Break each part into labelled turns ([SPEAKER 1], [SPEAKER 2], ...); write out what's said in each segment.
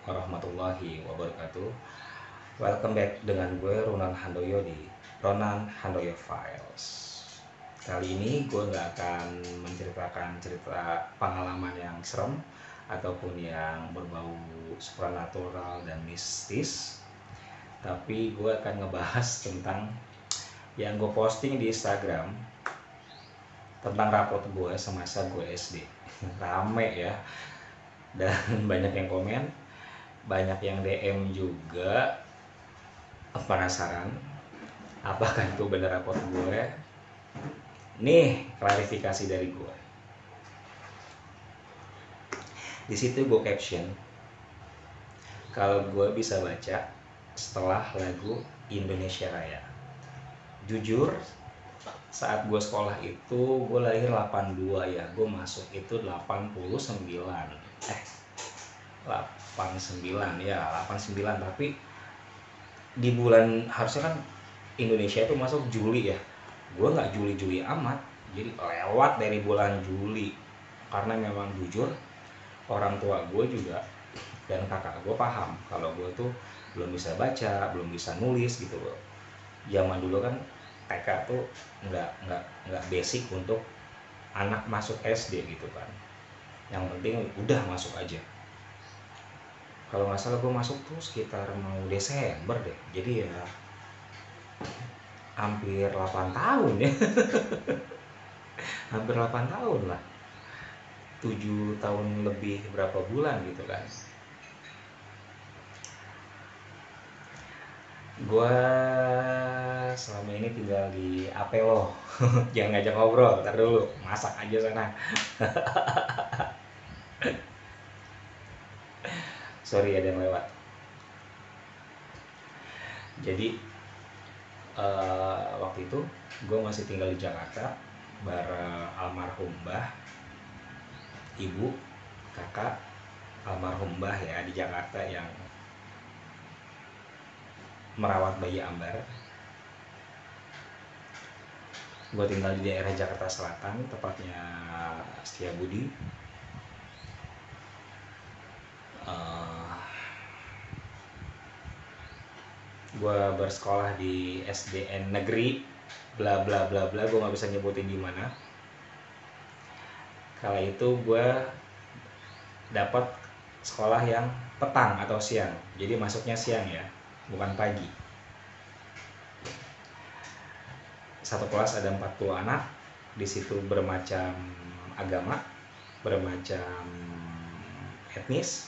[SPEAKER 1] warahmatullahi wabarakatuh. Welcome back dengan gue Ronan Handoyo di Ronan Handoyo Files. Kali ini gue nggak akan menceritakan cerita pengalaman yang serem ataupun yang berbau supernatural dan mistis, tapi gue akan ngebahas tentang yang gue posting di Instagram tentang rapot gue semasa gue SD. Rame ya, dan banyak yang komen, banyak yang DM juga. Penasaran apakah itu benar rapot gue? Nih klarifikasi dari gue. Di situ gue caption, kalau gue bisa baca setelah lagu Indonesia Raya. Jujur, saat gue sekolah itu gue lahir 82 ya, gue masuk itu 89 ya 89, tapi di bulan harusnya kan Indonesia itu masuk Juli ya, gue nggak Juli amat, jadi lewat dari bulan Juli karena memang jujur orang tua gue juga dan kakak gue paham kalau gue tuh belum bisa baca, belum bisa nulis gitu loh. Zaman dulu kan TK tuh nggak basic untuk anak masuk SD gitu kan, yang penting udah masuk aja. Kalau nggak salah gue masuk tuh sekitar mau Desember deh, jadi ya hampir 8 tahun ya. Hampir 8 tahun lah, 7 tahun lebih berapa bulan gitu kan. Gue selama ini tinggal di Apelo. Jangan ngajak ngobrol, ntar dulu masak aja sana. Sorry ada yang lewat. Jadi waktu itu gue masih tinggal di Jakarta bareng almarhum mbah, ibu, kakak almarhum mbah ya di Jakarta yang merawat bayi Ambar. Gue tinggal di daerah Jakarta Selatan, tepatnya Setiabudi. Gue bersekolah di SDN negeri bla bla bla bla, gue nggak bisa nyebutin di mana. Kala itu gue dapat sekolah yang petang atau siang, jadi masuknya siang ya, bukan pagi. Satu kelas ada 40 anak, di situ bermacam agama, bermacam etnis.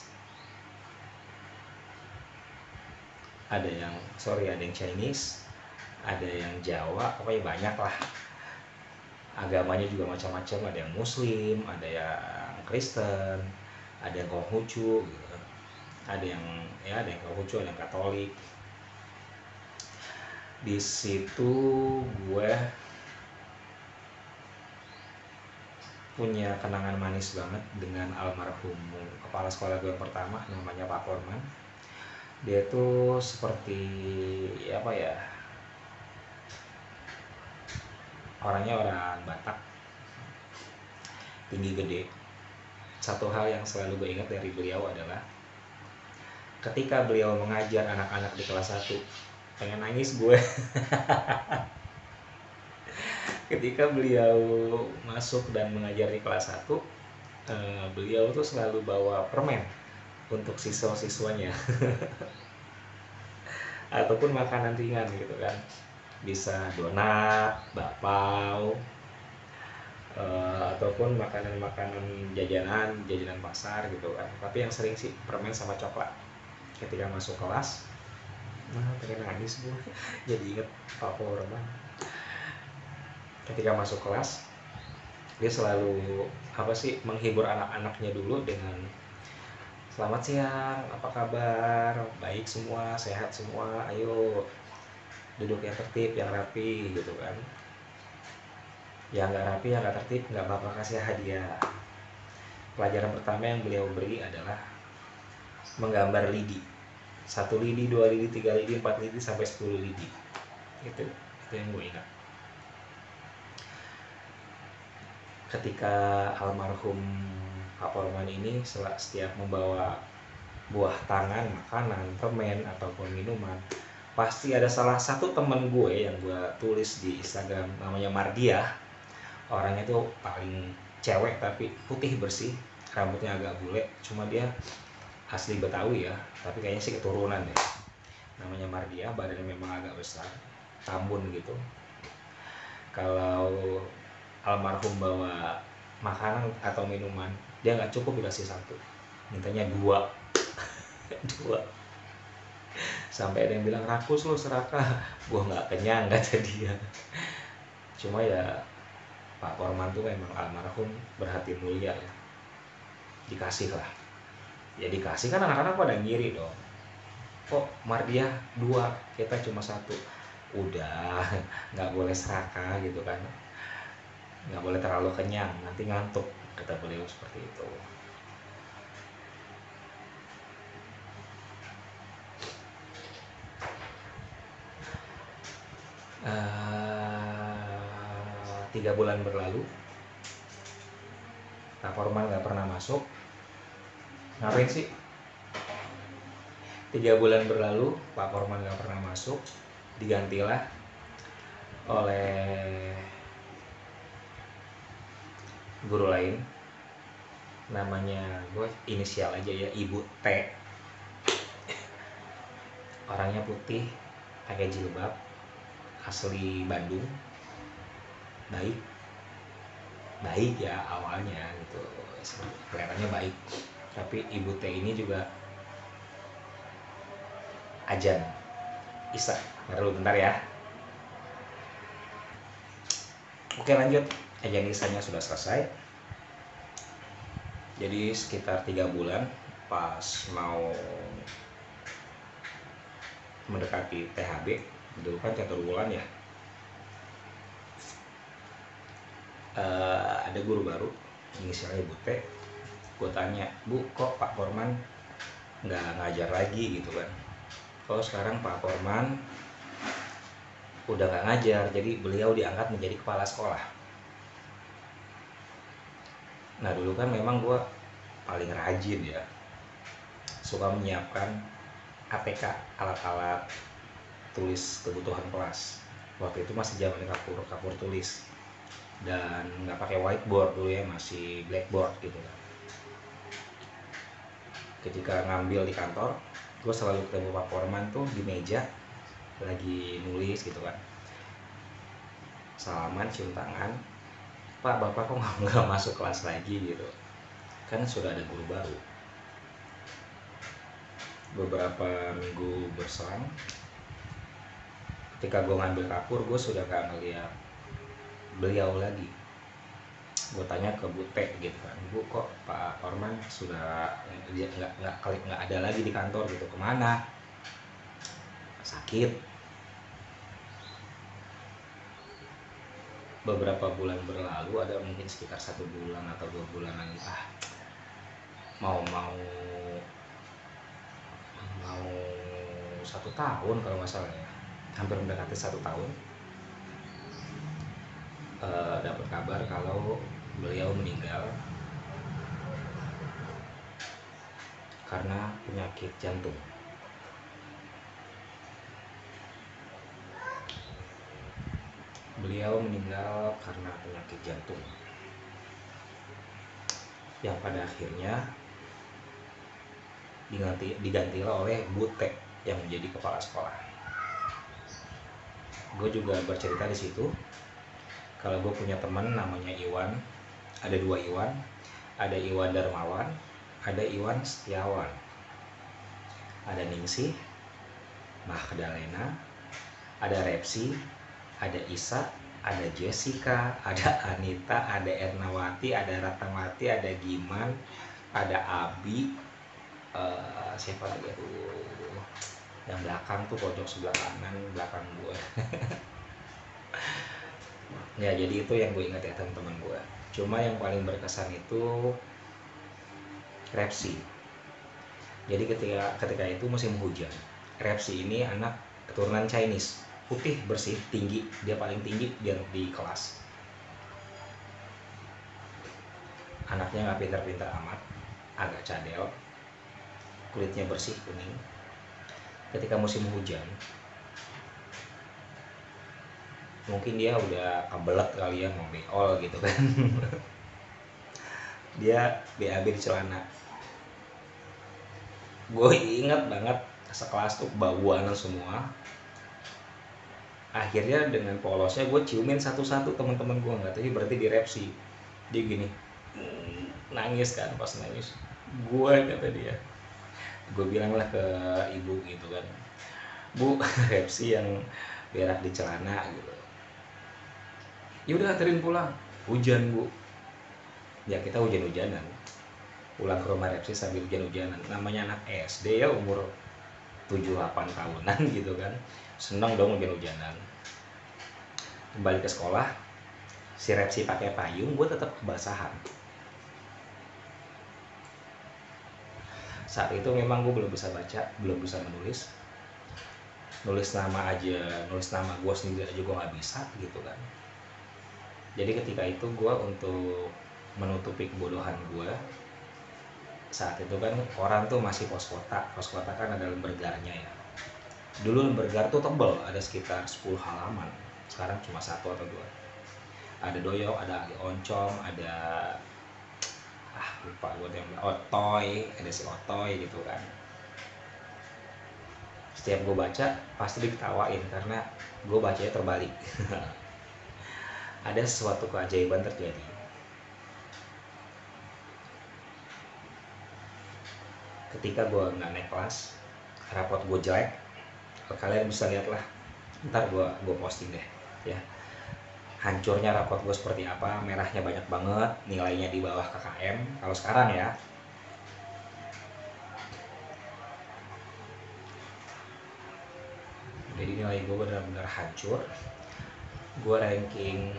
[SPEAKER 1] Ada yang Chinese, ada yang Jawa, pokoknya banyak lah. Agamanya juga macam-macam, ada yang Muslim, ada yang Kristen, ada yang Konghucu gitu. Ada yang Konghucu, ada yang Katolik. Di situ gue punya kenangan manis banget dengan almarhum kepala sekolah gue yang pertama, namanya Pak Korman. Dia tuh seperti apa ya, orangnya orang Batak, tinggi gede. Satu hal yang selalu gue ingat dari beliau adalah ketika beliau mengajar anak-anak di kelas 1, pengen nangis gue. Ketika beliau masuk dan mengajar di kelas 1, beliau tuh selalu bawa permen untuk siswa-siswanya. Ataupun makanan ringan gitu kan, bisa donat, bakpao, ataupun makanan jajanan pasar gitu kan. Tapi yang sering sih permen sama coklat. Ketika masuk kelas, pengen nangis gue. Jadi inget Pak Korban. Ketika masuk kelas, dia selalu menghibur anak-anaknya dulu dengan selamat siang, apa kabar, baik semua, sehat semua, ayo duduk yang tertib, yang rapi gitu kan. Yang nggak rapi, yang nggak tertib, nggak bakal kasih hadiah. Pelajaran pertama yang beliau beri adalah menggambar lidi. 1 lidi, 2 lidi, 3 lidi, 4 lidi, sampai 10 lidi. Itu yang gue ingat. Ketika almarhum Pak Korman ini setiap membawa buah tangan, makanan, permen, ataupun minuman, pasti ada salah satu temen gue yang gue tulis di Instagram, namanya Mardia. Orangnya tuh paling cewek tapi putih bersih, rambutnya agak bule, cuma dia asli Betawi ya, tapi kayaknya sih keturunan deh. Namanya Mardia, badannya memang agak besar, tambun gitu. Kalau almarhum bawa makanan atau minuman, dia nggak cukup dikasih satu, mintanya dua. Dua. Sampai ada yang bilang, rakus lo serakah, gua nggak kenyang kata dia. Cuma ya Pak Korman tuh memang almarhum berhati mulia ya, dikasih lah. Ya dikasih kan anak-anak pada ngiri dong, kok Mardia dua, kita cuma satu. Udah, nggak boleh serakah gitu kan, nggak boleh terlalu kenyang, nanti ngantuk, kata beliau seperti itu. Uh, 3 bulan berlalu, Pak Korman nggak pernah masuk. Ngapain sih? 3 bulan berlalu, Pak Korman nggak pernah masuk. Digantilah oleh guru lain, namanya, gue inisial aja ya, Ibu T. Orangnya putih, pakai jilbab, asli Bandung. Baik, baik ya awalnya gitu, kelihatannya baik. Tapi Ibu T ini juga ajan Isa. Baru bentar ya. Oke lanjut, ajan Isanya sudah selesai. Jadi sekitar 3 bulan, pas mau mendekati THB, dulu kan catur bulan ya, ada guru baru inisialnya Bu T. Gue tanya, Bu, kok Pak Korman nggak ngajar lagi gitu kan? Kalau sekarang Pak Korman udah nggak ngajar, jadi beliau diangkat menjadi kepala sekolah. Nah dulu kan memang gue paling rajin ya, suka menyiapkan ATK, alat-alat tulis kebutuhan kelas. Waktu itu masih zaman kapur tulis, dan nggak pakai whiteboard dulu ya, masih blackboard gitu kan. Ketika ngambil di kantor, gue selalu ketemu Pak Korman tuh di meja lagi nulis gitu kan. Salaman, cium tangan, Pak, Bapak kok nggak masuk kelas lagi gitu, kan sudah ada guru baru. Beberapa minggu berselang, ketika gue ngambil kapur, gue sudah gak ngeliat beliau lagi. Gue tanya ke Bu T gitu kan, Bu, kok Pak Korman sudah nggak ada lagi di kantor gitu, kemana? Sakit. Beberapa bulan berlalu, ada mungkin sekitar 1 bulan atau 2 bulanan, mau 1 tahun kalau nggak salah ya, hampir mendekati 1 tahun, dapat kabar kalau beliau meninggal karena penyakit jantung. Beliau meninggal karena penyakit jantung, yang pada akhirnya digantilah oleh Bu T yang menjadi kepala sekolah. Gue juga bercerita di situ kalau gue punya teman namanya Iwan. Ada 2 Iwan, ada Iwan Darmawan, ada Iwan Setiawan, ada Ningsih, Magdalena, ada Repsi, ada Isa, ada Jessica, ada Anita, ada Ernawati, ada Ratnawati, ada Giman, ada Abi, siapa lagi, yang belakang tuh, pojok sebelah kanan belakang gue. Ya jadi itu yang gue ingat ya teman-teman gue. Cuma yang paling berkesan itu Repsi. Jadi ketika itu musim hujan, Repsi ini anak keturunan Chinese, putih bersih, tinggi, dia paling tinggi dia di kelas. Anaknya nggak pintar-pintar amat, agak cadel, kulitnya bersih kuning. Ketika musim hujan mungkin dia udah kebelet kali ya, mau beol gitu kan. Dia BAB di celana. Gue inget banget sekelas tuh bauanan semua. Akhirnya dengan polosnya gue ciumin satu-satu teman-teman gue, nggak tahu berarti direpsi. Dia gini, nangis kan. Pas nangis gue, kata dia, gue bilang lah ke ibu gitu kan, Bu, repsi yang berak di celana gitu. Yaudah anterin pulang. Hujan Bu. Ya kita hujan-hujanan pulang ke rumah repsi sambil hujan-hujanan. Namanya anak SD ya, umur 7-8 tahunan gitu kan, seneng dong hujan-hujanan. Kembali ke sekolah, si repsi pakai payung, gue tetap kebasahan. Saat itu memang gue belum bisa baca, belum bisa menulis. Nulis nama gue sendiri aja gue nggak bisa gitu kan. Jadi ketika itu gue, untuk menutupi kebodohan gue, saat itu kan orang tuh masih pos kota kan ada lembergarnya ya. Dulu lembergar tuh tebel, ada sekitar 10 halaman. Sekarang cuma 1 atau 2. Ada doyok, ada oncom, ada lupa gue yang otoy, ada si otoy gitu kan. Setiap gue baca pasti diketawain karena gue bacanya terbalik. Ada sesuatu keajaiban terjadi. Ketika gue nggak naik kelas, rapot gue jelek. Kalian bisa lihat lah, ntar gue posting deh ya, hancurnya rapot gue seperti apa. Merahnya banyak banget, nilainya di bawah KKM kalau sekarang ya. Jadi nilai gue benar-benar hancur. Gue ranking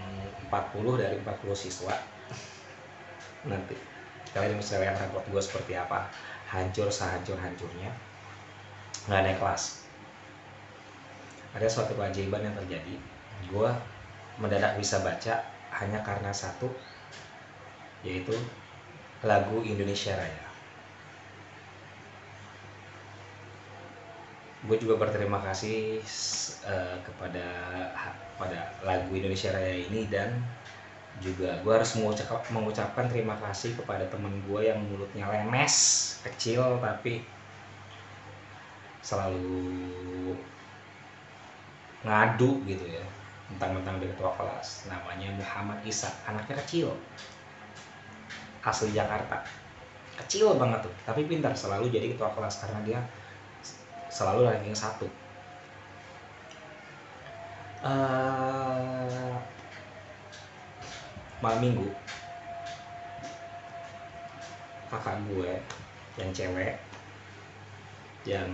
[SPEAKER 1] 40 dari 40 siswa. Nanti kalian bisa lihat rapot gue seperti apa, hancur sehancur-hancurnya. Nggak naik kelas. Ada suatu keajaiban yang terjadi. Gue mendadak bisa baca hanya karena satu, yaitu lagu Indonesia Raya. Gue juga berterima kasih kepada lagu Indonesia Raya ini, dan juga gue harus mengucapkan terima kasih kepada temen gue yang mulutnya lemes, kecil tapi selalu ngadu gitu ya, mentang-mentang dia ketua kelas. Namanya Muhammad Isa, anaknya kecil, asli Jakarta, kecil banget tuh, tapi pintar, selalu jadi ketua kelas karena dia selalu ranking 1. Malam minggu, kakak gue yang cewek yang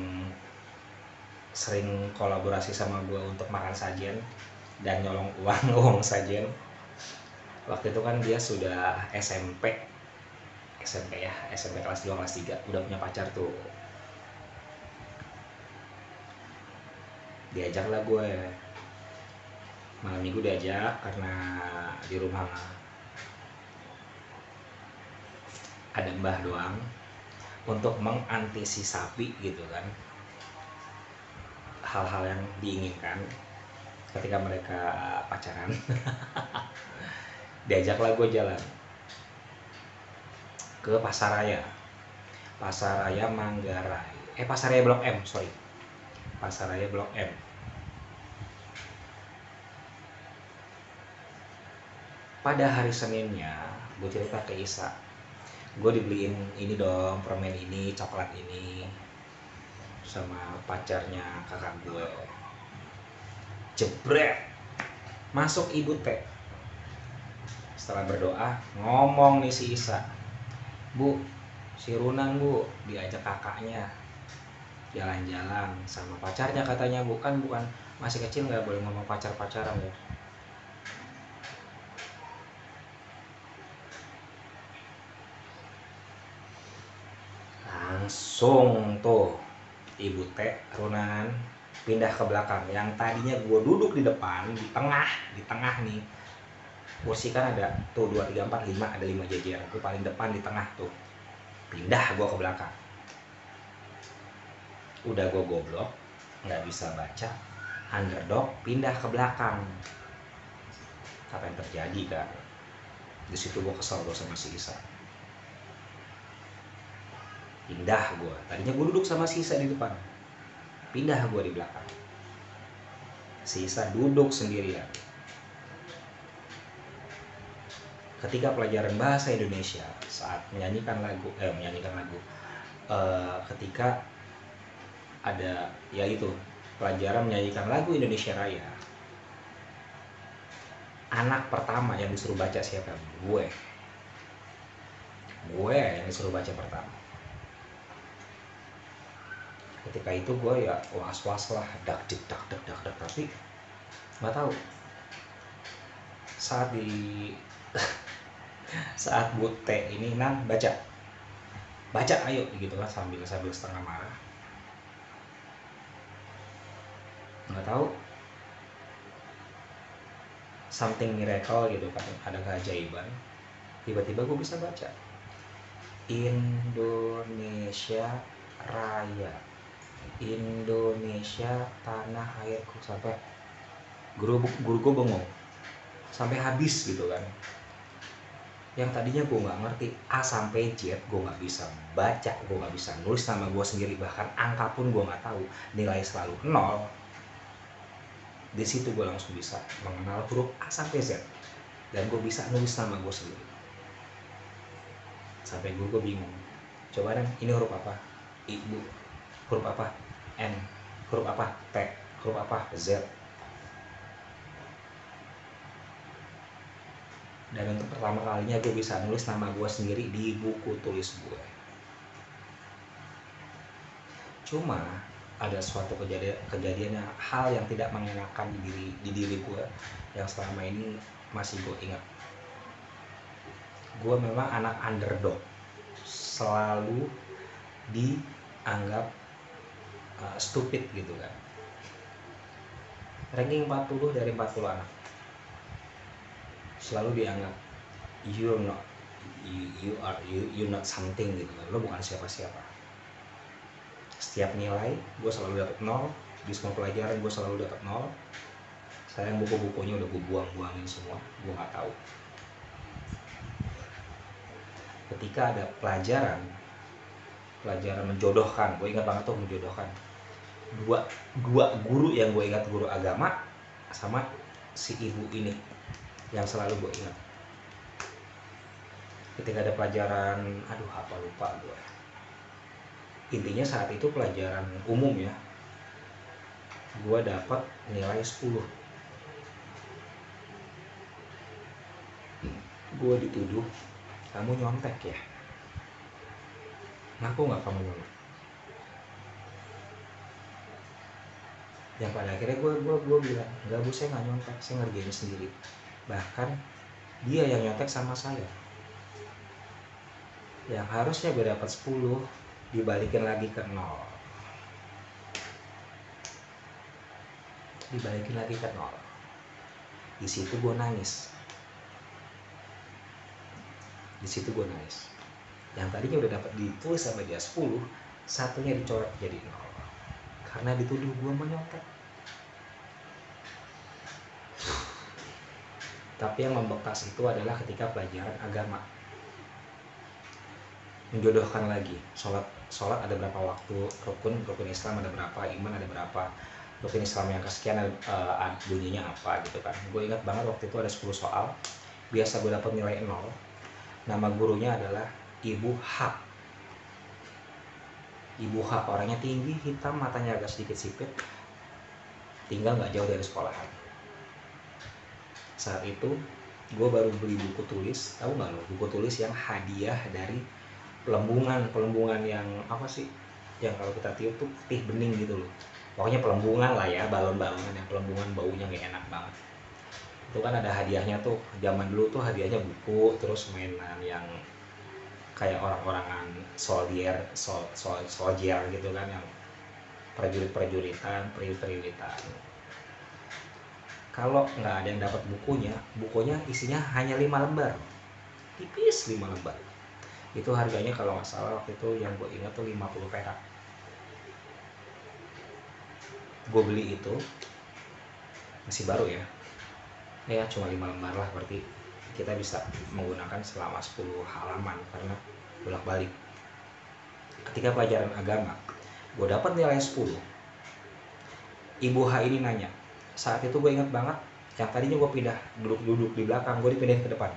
[SPEAKER 1] sering kolaborasi sama gue untuk makan sajian dan nyolong uang sajian. Waktu itu kan dia sudah SMP ya, SMP kelas 2 kelas 3, udah punya pacar tuh. Diajaklah gue malam minggu, diajak karena di rumah ada mbah doang, untuk mengantisipasi gitu kan hal-hal yang diinginkan ketika mereka pacaran. Diajaklah gue jalan ke Pasaraya Manggarai, Pasaraya Blok M, Pasaraya Blok M. Pada hari Seninnya, gue cerita ke Isa, gue dibeliin ini dong, permen ini, coklat ini, sama pacarnya kakak gue. Jebret, masuk ibu teh. Setelah berdoa, ngomong nih si Isa, Bu, si Runan Bu diajak kakaknya jalan-jalan sama pacarnya katanya, bukan masih kecil, nggak boleh ngomong pacaran ya. Langsung tuh ibu teh Runan pindah ke belakang. Yang tadinya gue duduk di depan, di tengah nih, kursi kan ada tuh 2, 3, 4, 5, ada 5 jejer. Gue paling depan di tengah tuh. Pindah gue ke belakang. udah gue goblok, nggak bisa baca, underdog pindah ke belakang. Apa yang terjadi kan? Di situ gue kesel gue sama si Isa. Pindah gue, tadinya gue duduk sama si Isa di depan, pindah gue di belakang. Si Isa duduk sendirian. Ketika pelajaran bahasa Indonesia saat menyanyikan lagu, ketika ada yaitu pelajaran menyanyikan lagu Indonesia Raya, anak pertama yang disuruh baca siapa? Gue yang disuruh baca pertama. Ketika itu gue ya was-was lah, dak dak, tapi nggak tahu saat saat Bute ini baca ayo gitu kan, sambil setengah marah. Nggak tahu, something miracle gitu kan, ada keajaiban, tiba-tiba gue bisa baca Indonesia Raya, Indonesia tanah airku, sampai guru gue bengong sampai habis gitu kan. Yang tadinya gue nggak ngerti A sampai Z, gue nggak bisa baca, gue nggak bisa nulis nama gue sendiri, bahkan angka pun gue nggak tahu, nilai selalu 0. Di situ gue langsung bisa mengenal huruf A sampai Z, dan gue bisa nulis nama gue sendiri. Sampai gue bingung, coba deh ini huruf apa? Ibu. Huruf apa? N. Huruf apa? T. Huruf apa? Z. Dan untuk pertama kalinya gue bisa nulis nama gue sendiri di buku tulis gue. Cuma ada suatu kejadian hal yang tidak mengenakan di diri gue yang selama ini masih gue ingat. Gue memang anak underdog, selalu dianggap stupid gitu kan. Ranking 40 dari 40 anak, selalu dianggap you're not something gitu kan, lo bukan siapa-siapa. Setiap nilai gue selalu dapat 0, di semua pelajaran gue selalu dapat 0. Sayang buku-bukunya udah gue buang-buangin semua, gue nggak tahu. Ketika ada pelajaran menjodohkan, gue ingat banget tuh menjodohkan dua guru yang gue ingat, guru agama sama si ibu ini yang selalu gue ingat. Ketika ada pelajaran, apa lupa gue. Intinya saat itu pelajaran umum ya, gue dapat nilai 10. Gue dituduh, kamu nyontek ya? Ngaku nggak kamu nyontek? Yang pada akhirnya gue bilang, nggak bu, saya nggak nyontek, saya ngerjain sendiri. Bahkan dia yang nyontek sama saya. Yang harusnya gue dapat 10 dibalikin lagi ke 0. Dibalikin lagi ke 0. Di situ gue nangis. Yang tadinya udah dapat ditulis sama dia 10, satunya dicoret jadi 0 karena dituduh gue menyontek. Tapi yang membekas itu adalah ketika pelajaran agama. Menjodohkan lagi, sholat ada berapa waktu, rukun Islam ada berapa, iman ada berapa, rukun Islam yang kesekian bunyinya apa gitu kan. Gue ingat banget waktu itu ada 10 soal, biasa gue dapat nilai 0. Nama gurunya adalah Ibu H. Ibu H orangnya tinggi, hitam, matanya agak sedikit sipit, tinggal gak jauh dari sekolahan. Saat itu gue baru beli buku tulis, tahu nggak lo, buku tulis yang hadiah dari pelembungan yang apa sih, yang kalau kita tiup tuh putih bening gitu loh. Pokoknya pelembungan lah ya, balon-balonan yang pelembungan baunya gak enak banget. Itu kan ada hadiahnya tuh, zaman dulu tuh hadiahnya buku, terus mainan yang kayak orang-orangan soldier gitu kan, yang prajurit-prajuritan. Kalau nggak ada yang dapat bukunya isinya hanya 5 lembar, tipis 5 lembar. Itu harganya kalau nggak salah waktu itu yang gue ingat tuh 50 perak. gue beli itu masih baru ya, cuma 5 lembar lah, berarti kita bisa menggunakan selama 10 halaman karena bolak-balik. Ketika pelajaran agama gue dapat nilai 10, Ibu H ini nanya, saat itu gue ingat banget, yang tadinya gue pindah duduk di belakang, gue dipindahin ke depan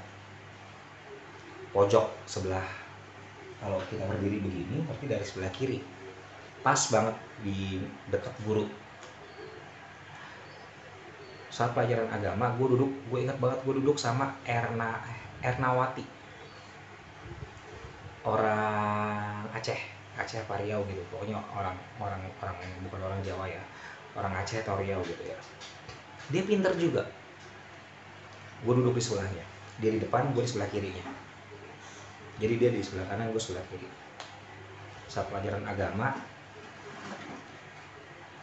[SPEAKER 1] pojok sebelah. Kalau kita berdiri begini, tapi dari sebelah kiri, pas banget di dekat guru. Saat pelajaran agama gue ingat banget gue duduk sama Ernawati, orang Aceh apa Riau gitu, pokoknya orang bukan orang Jawa ya, orang Aceh atau Riau gitu ya. Dia pinter juga. Gue duduk di sebelahnya, dia di depan, gue di sebelah kirinya. Jadi dia di sebelah kanan, gue sebelah kiri. Saat pelajaran agama,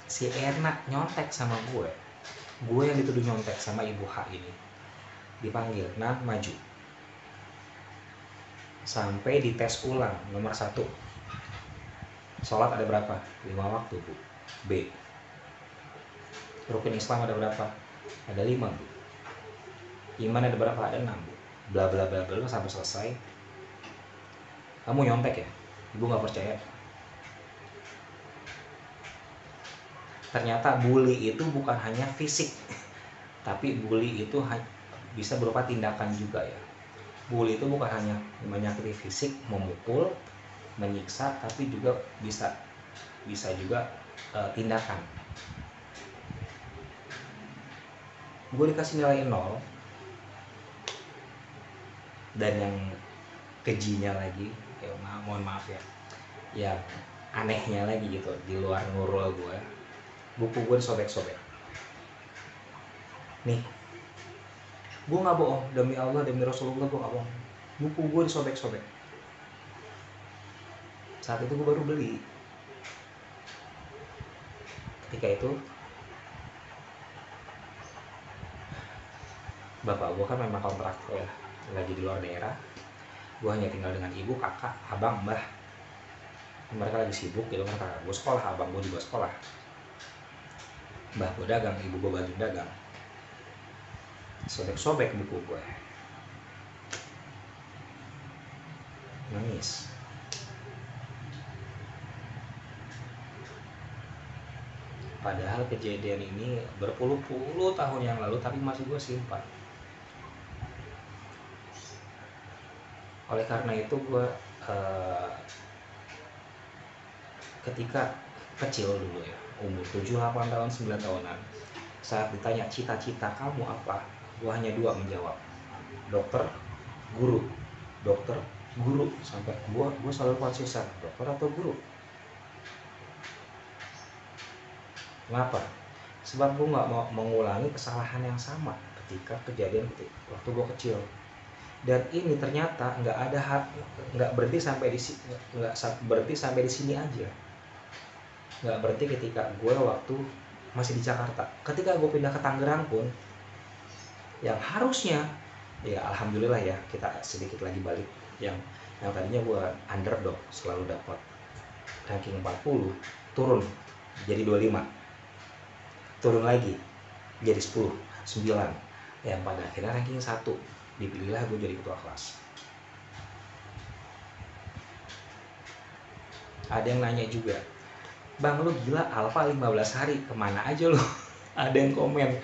[SPEAKER 1] si Erna nyontek sama gue yang dituduh nyontek sama Ibu H ini. Dipanggil, Nan maju. Sampai dites ulang, nomor 1. Sholat ada berapa? 5 waktu, Bu. B. Rukun Islam ada berapa? Ada 5, Bu. Iman ada berapa? Ada 6, Bu. Bla bla bla bla sampai selesai. Kamu nyontek ya? Ibu nggak percaya. Ternyata bully itu bukan hanya fisik, tapi bully itu bisa berupa tindakan juga ya. Bully itu bukan hanya menyakiti fisik, memukul, menyiksa, tapi juga bisa juga tindakan. Gue dikasih nilai 0, dan yang kejinya lagi, mohon maaf ya, yang anehnya lagi gitu, di luar nurul gue, buku gue disobek-sobek. Nih, gue nggak bohong, demi Allah, demi Rasulullah, gue nggak bohong. Buku gue disobek-sobek. Saat itu gue baru beli. Ketika itu bapak gue kan memang kontraktor ya, lagi di luar daerah. Gue hanya tinggal dengan ibu, kakak, abang, mbah. Mereka lagi sibuk gitu kan, kakak gue sekolah, abang gue juga sekolah, mbah gue dagang, ibu gue bantu dagang. Sobek-sobek buku gue, nangis. Padahal kejadian ini berpuluh-puluh tahun yang lalu, tapi masih gue simpan. Oleh karena itu gue ketika kecil dulu ya, umur 7, 8 tahun, 9 tahunan, saat ditanya cita-cita kamu apa, gue hanya 2 menjawab, dokter, guru, dokter, guru. Sampai gue selalu konsisten, dokter atau guru. Kenapa? Sebab gue nggak mau mengulangi kesalahan yang sama ketika kejadian waktu gue kecil. Dan ini ternyata nggak berhenti sampai di sini aja. Nggak berhenti ketika gue waktu masih di Jakarta. Ketika gue pindah ke Tangerang pun, yang harusnya ya alhamdulillah ya, kita sedikit lagi balik. Yang tadinya gue underdog, selalu dapat ranking 40, turun jadi 25, turun lagi jadi 10, 9, yang pada akhirnya ranking 1. Dipilihlah gue jadi ketua kelas. Ada yang nanya juga, Bang, lu gila, Alfa 15 hari, kemana aja lu? Ada yang komen,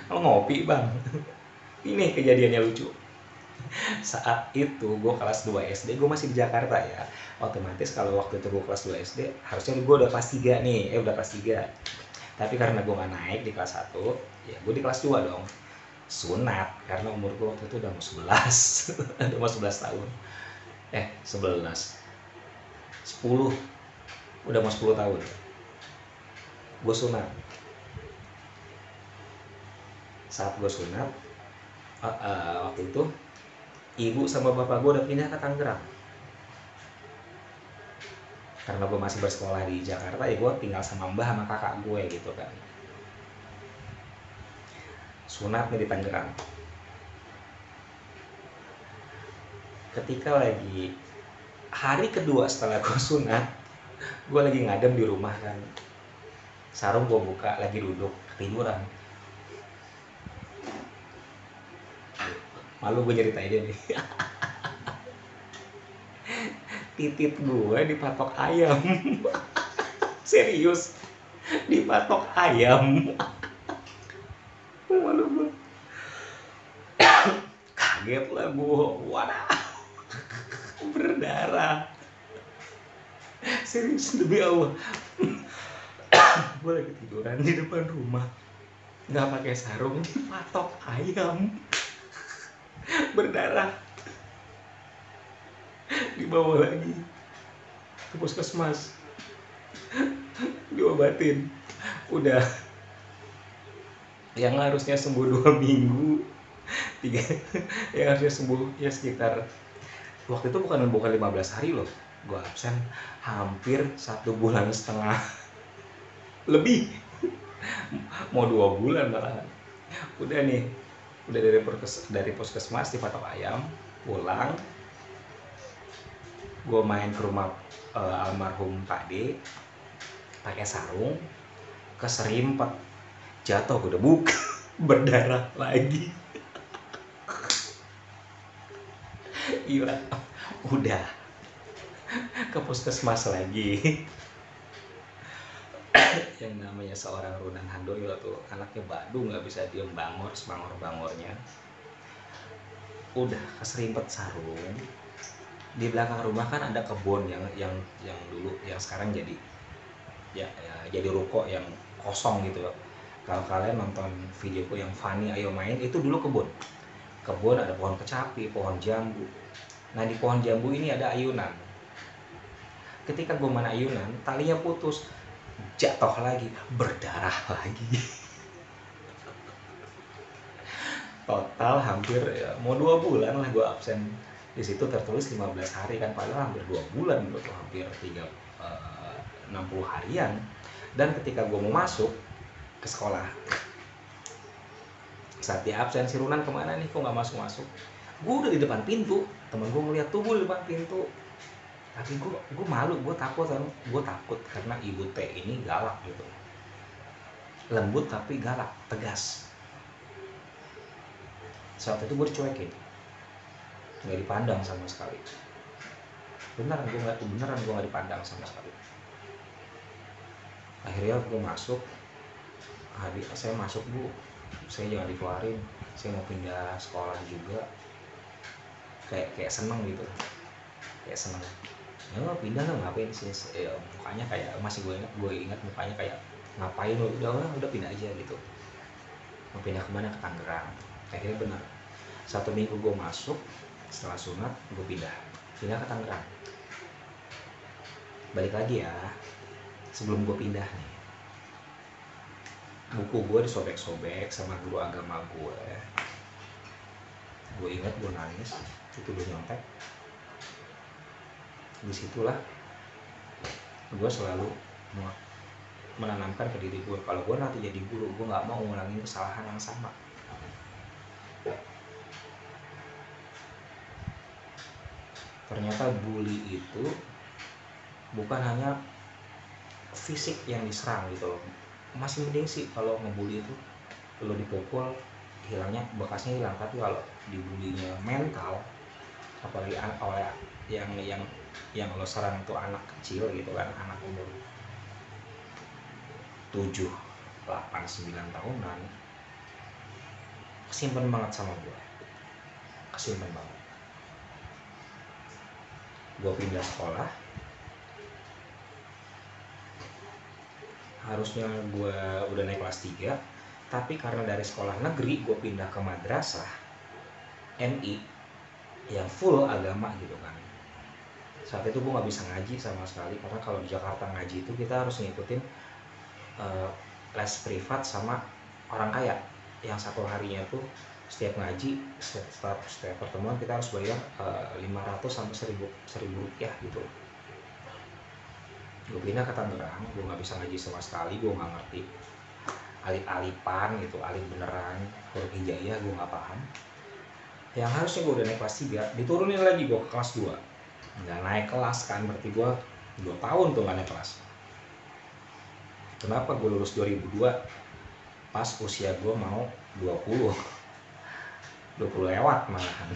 [SPEAKER 1] lu ngopi Bang. Ini kejadiannya lucu. Saat itu gue kelas 2 SD, gue masih di Jakarta ya. Otomatis kalau waktu itu gue kelas 2 SD, harusnya gue udah kelas 3 nih, udah kelas 3. Tapi karena gue gak naik di kelas 1, ya gue di kelas 2 dong. Sunat, karena umur gue waktu itu udah mau 11. Udah mau 11 tahun. 11. 10. Udah mau 10 tahun. Gue sunat. Saat gue sunat, waktu itu ibu sama bapak gue udah pindah ke Tangerang. Karena gue masih bersekolah di Jakarta, ya gue tinggal sama mbah sama kakak gue gitu kan. Sunat nih di Tangerang. Ketika lagi hari kedua setelah gue sunat, gue lagi ngadem di rumah kan, Sarung gue buka lagi duduk ketiduran. Malu gue ceritainnya nih. Titit gue dipatok ayam. Serius, dipatok ayam. Malu gue. Kaget lah gue. Wadah, berdarah. Serius, demi Allah. Gue lagi tiduran di depan rumah, nggak pakai sarung, dipatok ayam. Berdarah. Dibawa lagi ke puskesmas, diobatin. Udah, yang harusnya sembuh 2 minggu, 3, yang harusnya sembuh ya sekitar, waktu itu bukan 15 hari loh gue absen, hampir 1,5 bulan lebih, mau 2 bulan malahan. Udah nih, udah dari puskesmas dipatok ayam, pulang gue main ke rumah almarhum Pak D pakai sarung, keserimpet, jatuh gue debuk. Berdarah lagi. Gila. Udah ke puskesmas lagi. Yang namanya seorang Runan Handoyo tuh anaknya badu, nggak bisa diem, bangornya. Udah keserimpet sarung. Di belakang rumah kan ada kebun yang dulu, yang sekarang jadi jadi ruko yang kosong gitu loh. Kalau kalian nonton videoku yang Fani Ayo Main, itu dulu kebun ada pohon kecapi, pohon jambu. Nah di pohon jambu ini ada ayunan. Ketika gue main ayunan, talinya putus, jatuh lagi, berdarah lagi. Total hampir mau 2 bulan lah gue absen. Di situ tertulis 15 hari kan, padahal hampir 2 bulan gitu, hampir 60 harian. Dan ketika gue mau masuk ke sekolah, saat dia absen, si Runan kemana nih, kok nggak masuk? Gue udah di depan pintu, temen gue ngeliat tuh gue di depan pintu, tapi gue malu, gue takut karena ibu T ini galak gitu, lembut tapi galak, tegas. Saat itu gue dicuekin, nggak dipandang sama sekali. Beneran gue nggak dipandang sama sekali. Akhirnya gue masuk, saya masuk bu, saya jangan dikeluarin, saya mau pindah sekolah juga. Kayak seneng gitu, kayak seneng. Ya pindah lah, ngapain sih? Mukanya kayak masih gue ingat mukanya kayak ngapain lo, udah pindah aja gitu. Mau pindah kemana? Ke Tangerang. Akhirnya benar, 1 minggu gue masuk, setelah sunat gue pindah ke Tangerang. Balik lagi ya, sebelum gue pindah nih, buku gue disobek-sobek sama guru agama gue. Gue ingat gue nangis, itu gue nyontek. Disitulah gue selalu menanamkan ke diri gue, kalau gue nanti jadi guru, gue nggak mau ngulangin kesalahan yang sama. Ternyata bully itu bukan hanya fisik yang diserang gitu loh, masih mending sih kalau ngebully itu lo dipukul, hilangnya bekasnya hilang. Tapi kalau dibulinya mental, apalagi oleh yang lo serang itu anak kecil gitu kan, anak umur 7, 8, 9 tahunan, kesimpan banget sama gue, kesimpan banget. Gue pindah sekolah, harusnya gue udah naik kelas 3, tapi karena dari sekolah negeri gue pindah ke madrasah MI yang full agama gitu kan. Saat itu gue nggak bisa ngaji sama sekali, karena kalau di Jakarta ngaji itu kita harus ngikutin les privat sama orang kaya, yang 1 harinya tuh setiap ngaji, setiap pertemuan kita harus bayar 500 sampai 1000 rupiah gitu. Gue pindah ke Tangerang, gue nggak bisa ngaji sama sekali, gue nggak ngerti alif-alipan gitu, alif beneran, huruf hijaiyah gue nggak paham. Yang harusnya gue udah naik kelas 3, diturunin lagi gue ke kelas 2. Nggak naik kelas kan, berarti gue 2 tahun tuh nggak naik kelas. Kenapa gue lulus 2002 pas usia gue mau 20 lewat malahan.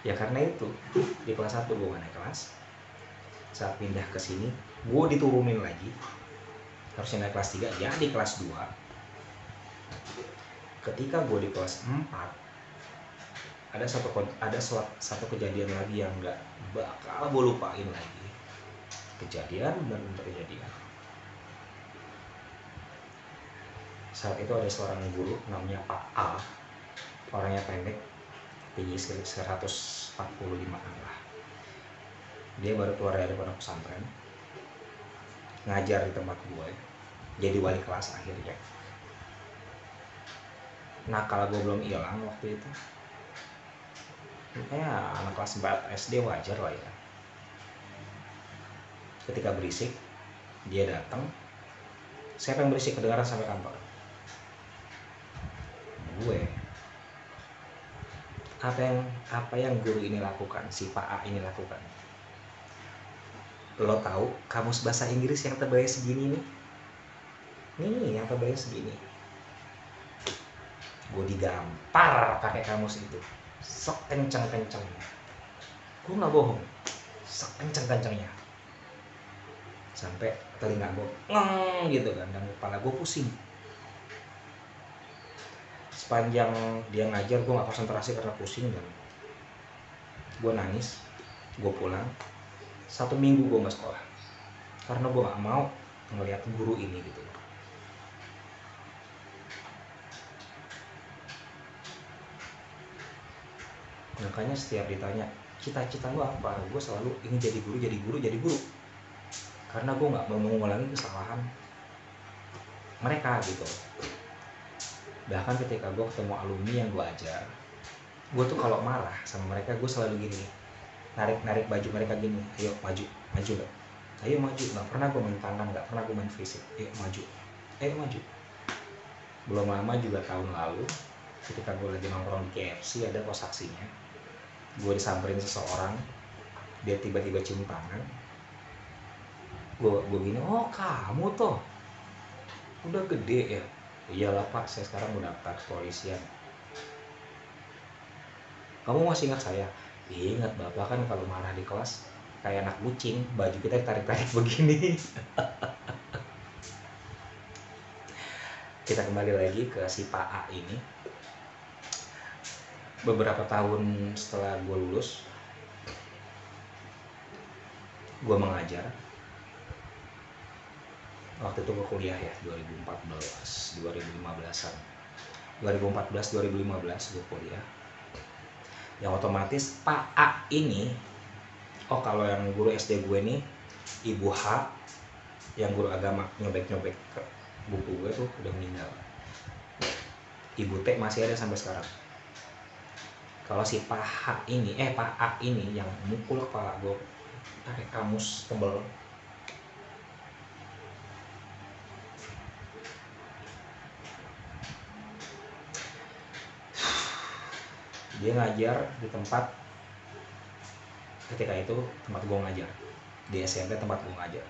[SPEAKER 1] Ya karena itu di kelas 1 gue gak naik kelas. Saat pindah ke sini gue diturunin lagi, harusnya naik kelas 3 ya di kelas 2. Ketika gue di kelas 4 ada satu kejadian lagi yang gak bakal gue lupain lagi. Kejadian benar-benar kejadian. Saat itu ada seorang guru namanya Pak A, orangnya pendek, tinggi sekitar 145an lah. Dia baru keluar dari pondok pesantren, ngajar di tempat gue, jadi wali kelas akhirnya. Nakal gue belum hilang waktu itu. Kayaknya anak kelas 4 SD wajar lah ya. Ketika berisik, dia datang. Siapa yang berisik kedengaran sampai kantor? Gue. Apa yang guru ini lakukan, si Pak A ini lakukan? Lo tahu kamus bahasa Inggris yang tebalnya segini nih? Nih yang tebalnya segini. Gue digampar pakai kamus itu, sekencang-kencangnya. Gue nggak bohong, sekencang-kencangnya. Sampai telinga gue ngeng gitu kan, dan kepala gue pusing. Sepanjang dia ngajar gue gak konsentrasi karena pusing, dan gue nangis. Gue pulang 1 minggu gue gak sekolah karena gue gak mau ngeliat guru ini gitu. Makanya setiap ditanya cita-cita lu apa, gue selalu ingin jadi guru. Karena gue gak mau mengulangi kesalahan mereka gitu. Bahkan ketika gue ketemu alumni yang gue ajar, gue tuh kalau marah sama mereka gue selalu gini, narik baju mereka gini, ayo maju gak? Ayo maju. Gak pernah gue main tangan, gak pernah gue main fisik. Ayo maju. Belum lama juga tahun lalu ketika gue lagi nongkrong di KFC, ada kok saksinya. Gue disamperin seseorang, dia tiba-tiba cium tangan. Gue gini, oh kamu tuh udah gede ya? Iyalah Pak, saya sekarang udah daftar kepolisian. Kamu masih ingat saya? Ingat, Bapak kan kalau marah di kelas kayak anak kucing, baju kita tarik-tarik begini. Kita kembali lagi ke si Pak A ini. Beberapa tahun setelah gue lulus, gue mengajar. Waktu itu gue kuliah ya, 2014-2015an. 2014-2015 gue kuliah. Yang otomatis Pak A ini, kalau yang guru SD gue nih Ibu H, yang guru agama nyobek-nyobek ke buku gue tuh udah meninggal. Ibu T masih ada sampai sekarang. Kalau si Pak A ini yang mukul kepala gue pakai kamus tebel. Dia ngajar di tempat, ketika itu tempat gue ngajar di SMP, tempat gue ngajar.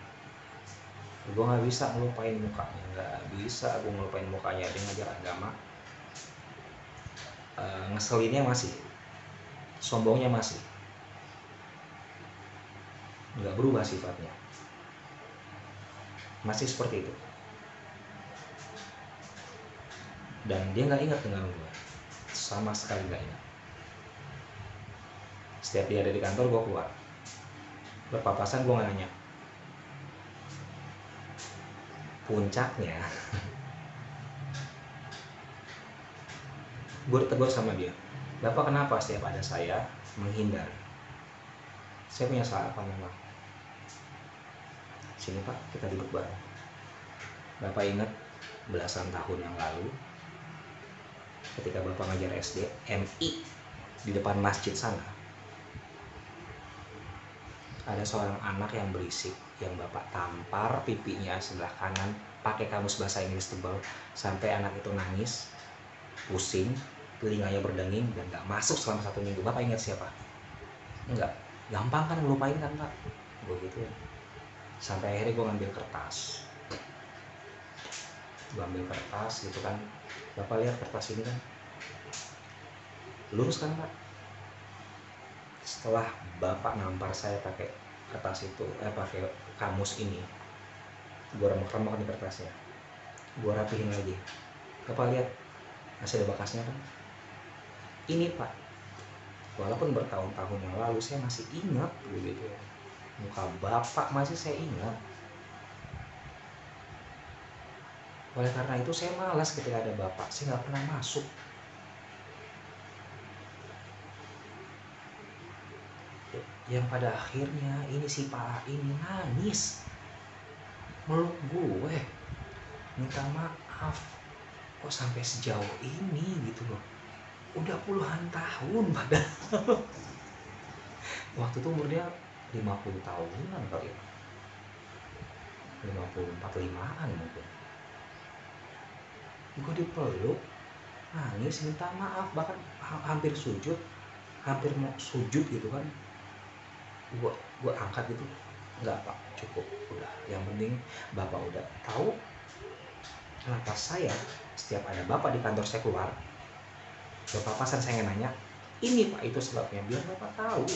[SPEAKER 1] Gue nggak bisa ngelupain mukanya, dia ngajar agama. Ngeselinnya masih, sombongnya masih, nggak berubah sifatnya, masih seperti itu. Dan dia nggak ingat dengan gue, sama sekali nggak ingat. Setiap dia ada di kantor, gue keluar berpapasan, gue nggak nanya. Puncaknya gue ditegur sama dia, Bapak kenapa setiap ada saya menghindar? Saya punya salah apa memang? Sini Pak, kita duduk bareng. Bapak ingat belasan tahun yang lalu ketika Bapak ngajar SD MI di depan masjid sana, ada seorang anak yang berisik yang Bapak tampar pipinya sebelah kanan pakai kamus bahasa Inggris tebal sampai anak itu nangis, pusing, telinganya berdenging, dan gak masuk selama 1 minggu. Bapak ingat siapa? Enggak. Gampang kan ngelupain kan Pak? Gue gitu ya. Sampai akhirnya gue ngambil kertas, Gue ambil kertas gitu kan, bapak lihat kertas ini kan lurus kan pak. Setelah bapak nampar saya pakai kertas itu, pakai kamus ini, gue remek-remek di kertasnya, gue rapihin lagi. Bapak lihat masih ada bekasnya kan. Ini pak, walaupun bertahun-tahun yang lalu saya masih ingat begitu, muka bapak masih saya ingat. Oleh karena itu saya malas ketika ada bapak, saya nggak pernah masuk. Yang pada akhirnya ini si Pak ini nangis, meluk gue, minta maaf. Kok sampai sejauh ini gitu loh, udah puluhan tahun padahal. Waktu itu umur dia 50 tahunan kali ya, 54-45an mungkin. Gue dipeluk, nangis, minta maaf, bahkan hampir sujud, hampir mau sujud gitu kan. Gue angkat gitu, enggak pak, cukup, udah. Yang penting bapak udah tahu kenapa saya setiap ada bapak di kantor saya keluar, bapak pasan saya nanya, ini pak itu sebabnya, biar bapak tahu.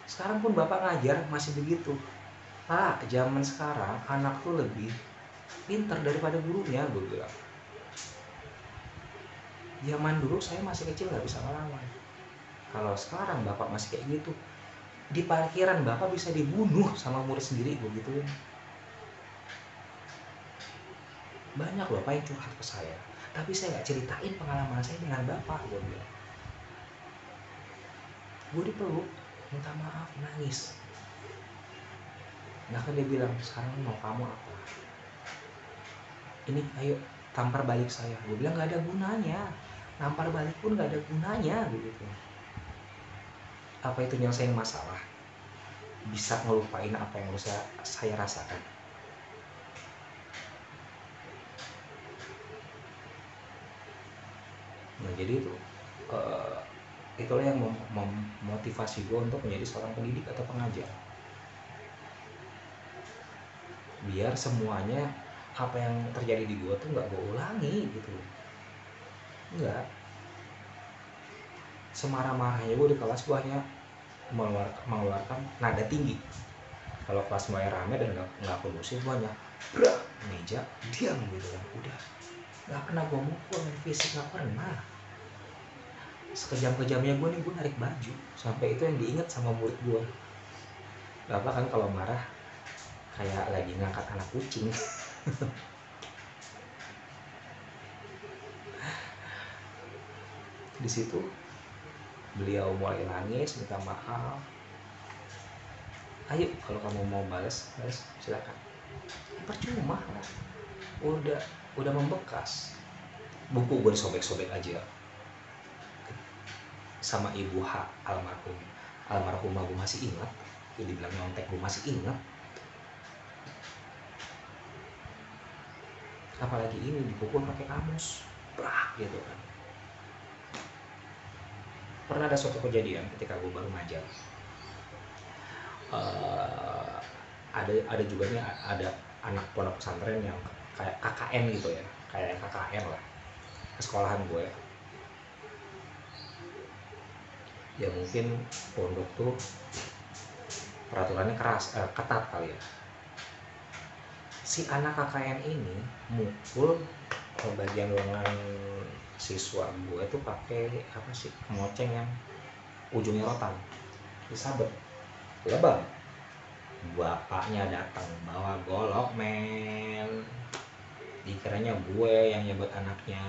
[SPEAKER 1] Sekarang pun bapak ngajar masih begitu. Pak, zaman sekarang anak tuh lebih pintar daripada gurunya, gue bilang. Zaman dulu saya masih kecil nggak bisa ngelawan. Kalau sekarang bapak masih kayak gitu, di parkiran bapak bisa dibunuh sama murid sendiri, gue gituin. Banyak loh pak yang curhat ke saya, tapi saya nggak ceritain pengalaman saya dengan bapak, gue bilang. Gue dipeluk, minta maaf, nangis. Nah kan dia bilang, sekarang mau kamu apa? Ini ayo tampar balik saya. Gue bilang nggak ada gunanya, nampar balik pun nggak ada gunanya begitu. Apa itu nyelesain masalah? Bisa ngelupain apa yang saya rasakan? Nah jadi itu itulah yang memotivasi gue untuk menjadi seorang pendidik atau pengajar, biar semuanya apa yang terjadi di gue tuh nggak gue ulangi gitu. Enggak, semarah-marahnya gue di kelas, gue hanya mengeluarkan nada tinggi. Kalau kelas mulai rame dan nggak kondusif, gue hanya brak meja, diam gitu kan. Udah, nggak pernah gue mukul, main fisik nggak pernah. Sekejam-kejamnya gue nih, gue narik baju, sampai itu yang diingat sama murid gue. Bapak kan kalau marah kayak lagi ngangkat anak kucing. Di situ beliau mulai nangis, minta maaf. Ayo kalau kamu mau balas silakan. Percuma lah, udah membekas. Buku gue disobek-sobek aja sama ibu almarhumah gue masih ingat. Dibilang nyontek gue masih ingat. Apalagi ini dipukul pakai kamus, brak gitu kan. Pernah ada suatu kejadian ketika gue baru ngajar. Ada juga nih, ada anak pondok pesantren yang kayak KKN gitu ya, kayak KKN lah ke sekolahan gue. Ya mungkin pondok tuh peraturannya ketat kali ya. Si anak KKN ini mukul ke bagian lengan siswa gue tuh pakai apa sih, kemoceng yang ujungnya rotan, disabet, lebam. Bapaknya datang bawa golok, men. Dikiranya gue yang nyebut anaknya.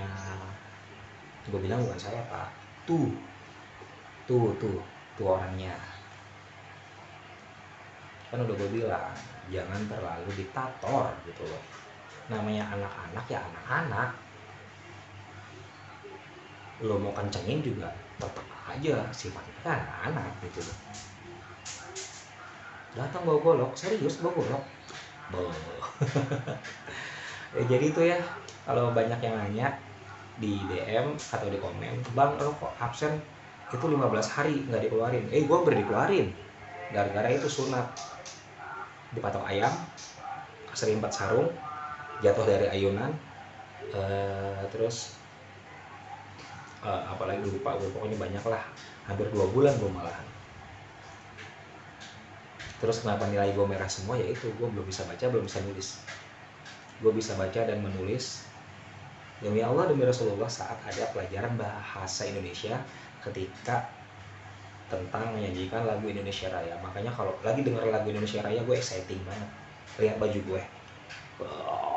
[SPEAKER 1] Gue bilang bukan saya pak, tuh orangnya. Kan udah gue bilang jangan terlalu diktator gitu loh. Namanya anak-anak ya anak-anak. Lo mau kencengin juga tetap aja sifatnya kan anak gitu loh. Datang bawa golok, serius bawa golok. Jadi itu ya, kalau banyak yang nanya di DM atau di komen, bang lo kok absen itu 15 hari nggak dikeluarin. Gue dikeluarin gara-gara itu sunat. Dipatok ayam, keserimpet sarung, jatuh dari ayunan, Terus apalagi lupa gue, pokoknya banyak lah, hampir 2 bulan gue malahan. Terus kenapa nilai gue merah semua, yaitu gue belum bisa baca, belum bisa nulis. Gue bisa baca dan menulis demi Allah demi Rasulullah saat ada pelajaran bahasa Indonesia ketika tentang menyanyikan lagu Indonesia Raya. Makanya kalau lagi denger lagu Indonesia Raya gue exciting banget. Lihat baju gue, wow.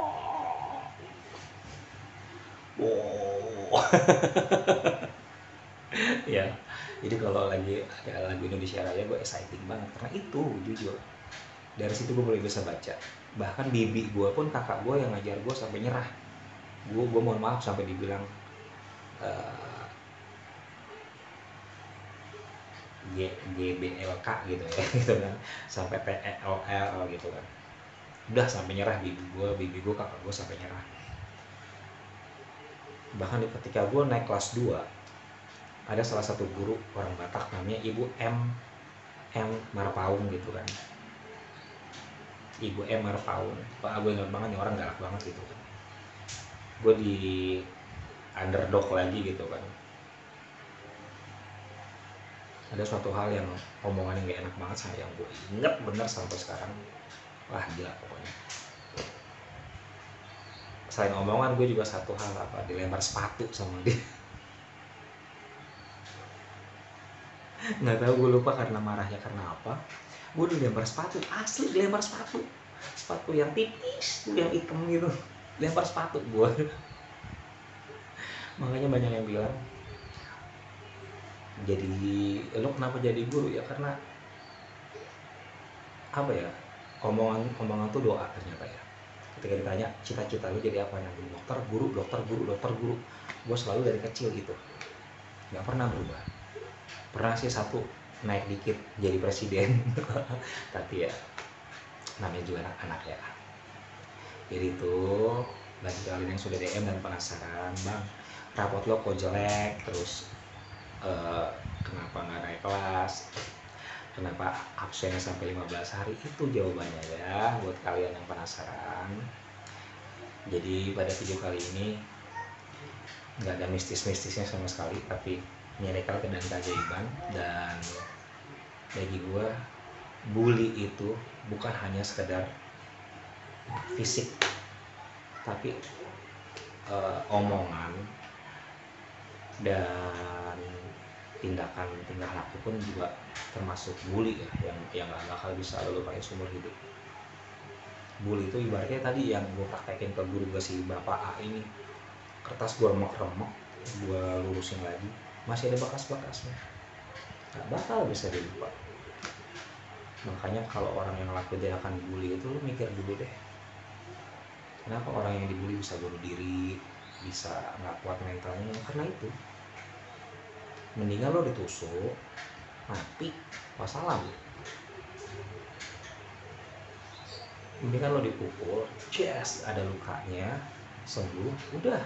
[SPEAKER 1] Ya, jadi kalau lagi ada lagu Indonesia Raya gue exciting banget karena itu jujur dari situ gue mulai bisa baca. Bahkan bibi gue pun, kakak gue yang ngajar gue, sampai nyerah. Gue mohon maaf sampai dibilang uh, GBLK gitu ya gitu kan, sampai TELL gitu kan. Udah sampai nyerah bibi gue, kakak gue sampai nyerah. Bahkan ketika gue naik kelas 2, ada salah satu guru orang Batak namanya Ibu M Marpaung gitu kan. Ibu M Marpaung, Pak, gue ingat banget nih, orang galak banget gitu kan. Gue di underdog lagi gitu kan. Ada suatu hal yang omongan yang gak enak banget saya, yang gue inget bener sampai sekarang. Wah gila pokoknya. Selain omongan, gue juga satu hal, dilempar sepatu sama dia. Nggak tahu, gue lupa karena marahnya karena apa. Gue dilempar sepatu, asli dilempar sepatu yang tipis tuh, yang hitam gitu, lempar sepatu gue. Makanya banyak yang bilang, jadi lo kenapa jadi guru ya, karena apa ya, omongan tuh doa ternyata ya. Ketika ditanya cita-cita lo jadi apa, nanti dokter, guru, dokter, guru, dokter, guru. Gue selalu dari kecil gitu, nggak pernah berubah. Pernah sih satu naik dikit jadi presiden tapi ya namanya juga anak-anak ya. Jadi tuh bagi kalian yang sudah DM dan penasaran, bang rapot lo kok jelek, terus kenapa nggak naik kelas, kenapa absennya sampai 15 hari, itu jawabannya ya buat kalian yang penasaran. Jadi pada video kali ini nggak ada mistis-mistisnya sama sekali, tapi miracle dan keajaiban. Dan bagi gue, bully itu bukan hanya sekedar fisik, tapi omongan dan tindakan tingkah laku pun juga termasuk bully ya, yang gak bakal bisa lo lupain seumur hidup. Bully itu ibaratnya tadi yang gue praktekin ke guru gue, si bapak A ini, kertas gue remek-remek, gue lurusin lagi, masih ada bekas-bekasnya, gak bakal bisa dilupa. Makanya kalau orang yang laku tindakan bully itu, lo mikir dulu deh, kenapa orang yang dibully bisa bunuh diri, bisa nggak kuat mentalnya, karena itu. Mendingan lo ditusuk mati, masalah. Mendingan lo dipukul, ada lukanya, sembuh, udah.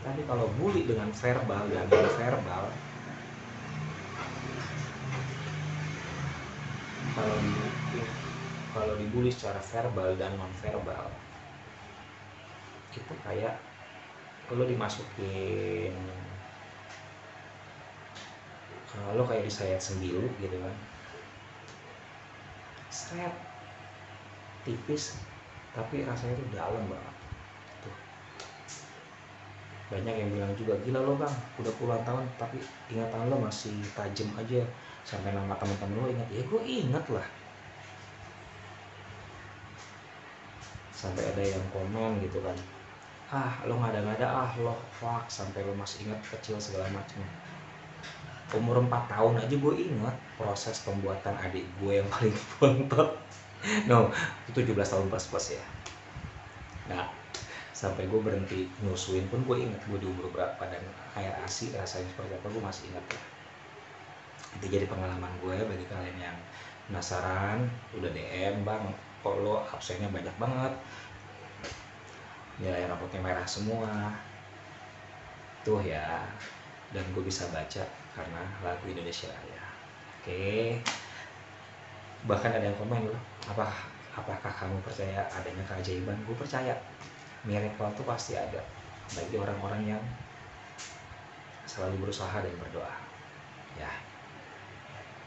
[SPEAKER 1] Tapi kalau bully dengan verbal dan non verbal, kalau dibully secara verbal dan non verbal, itu kayak lo dimasukin, lo kayak disayat sembilu gitu kan, seret, tipis tapi rasanya tuh dalam banget tuh. Banyak yang bilang juga, gila lo bang, udah puluhan tahun tapi ingatan lo masih tajam aja, sampai nama teman-teman lo ingat. Ya gue ingat lah. Sampai ada yang komen gitu kan, lo ngada-ngada, lo fuck, sampai lo masih ingat kecil segala macam. Umur 4 tahun aja gue ingat proses pembuatan adik gue yang paling bontot. No, itu 17 tahun plus ya. Nah, sampai gue berhenti nyusuin pun gue ingat gue di umur berapa dan air ASI rasanya seperti apa, gue masih ingat ya. Itu jadi pengalaman gue. Bagi kalian yang penasaran, udah DM, bang kok lo absennya banyak banget, nilai rapotnya merah semua tuh ya. Dan gue bisa baca karena lagu Indonesia Raya. Oke. Bahkan ada yang komen loh, apakah kamu percaya adanya keajaiban? Gue percaya miracle itu pasti ada. bagi orang-orang yang selalu berusaha dan berdoa ya.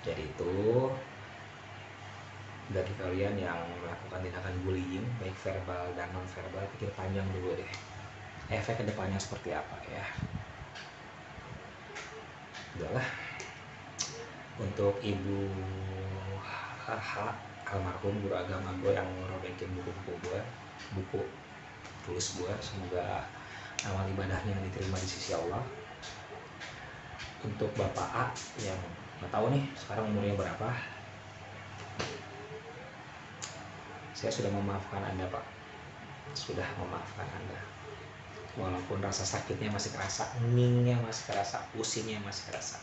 [SPEAKER 1] Jadi itu bagi kalian yang melakukan tindakan bullying baik verbal dan non verbal, pikir panjang dulu deh efek kedepannya seperti apa ya. Udahlah, untuk Ibu HH almarhum guru agama gue yang ngerobekin buku-buku gue, buku tulis gue, semoga amal ibadahnya diterima di sisi Allah. Untuk Bapak A yang nggak tahu nih sekarang umurnya berapa, saya sudah memaafkan Anda Pak, sudah memaafkan Anda. Walaupun rasa sakitnya masih kerasa, ningnya masih kerasa, pusingnya masih kerasa.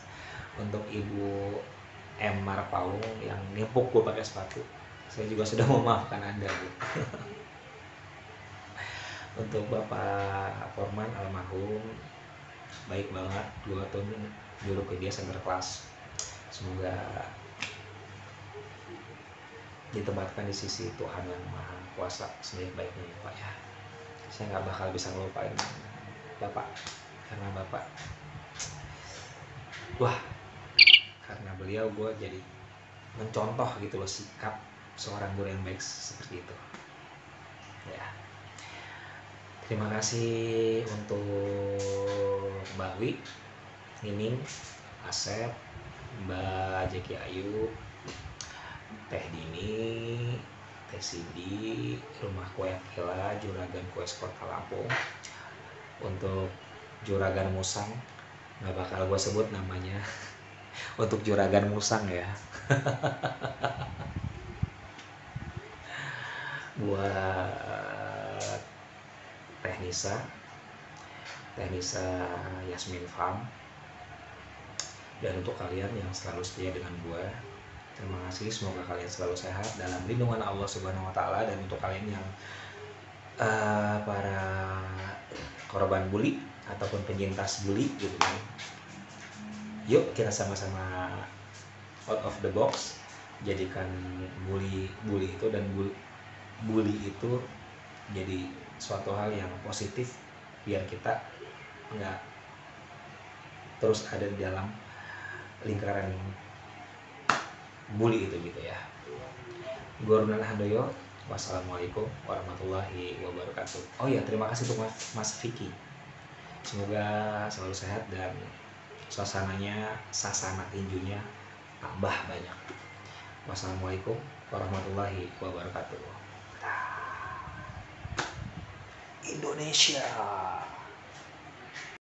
[SPEAKER 1] Untuk Ibu M. Marpaung yang nimpuk gue pakai sepatu, saya juga sudah memaafkan Anda Bu. Untuk Bapak Forman almarhum, baik banget, gue tuh dulu ke dia center kelas, semoga ditempatkan di sisi Tuhan yang Maha Kuasa sebaik-baiknya ya Pak ya. Saya nggak bakal bisa ngelupain Bapak, karena Bapak, wah, karena beliau gue jadi mencontoh gitu loh sikap seorang guru yang baik seperti itu ya. Terima kasih untuk Mbak Wi, Nining, Asep, Mbak Jeki Ayu, Teh Dini, Teh Cindy, Rumah Kue Akila, Juragan Kue Kota Lampung. Untuk Juragan Musang, nggak bakal gue sebut namanya. Untuk Juragan Musang ya. Buat Teh Nisa Yasmin Farm, dan untuk kalian yang selalu setia dengan gue, terima kasih. Semoga kalian selalu sehat dalam lindungan Allah Subhanahu Wa Taala. Dan untuk kalian yang para korban bully ataupun penyintas bully gitu kan, yuk kita sama-sama out of the box, jadikan bully itu dan bully itu jadi suatu hal yang positif, biar kita nggak terus ada di dalam lingkaran bully itu gitu ya. Gue Ronan Handoyo, wassalamualaikum warahmatullahi wabarakatuh. Oh ya, terima kasih untuk Mas Vicky, semoga selalu sehat dan sasana tinjunya tambah banyak. Wassalamualaikum warahmatullahi wabarakatuh. Indonesia.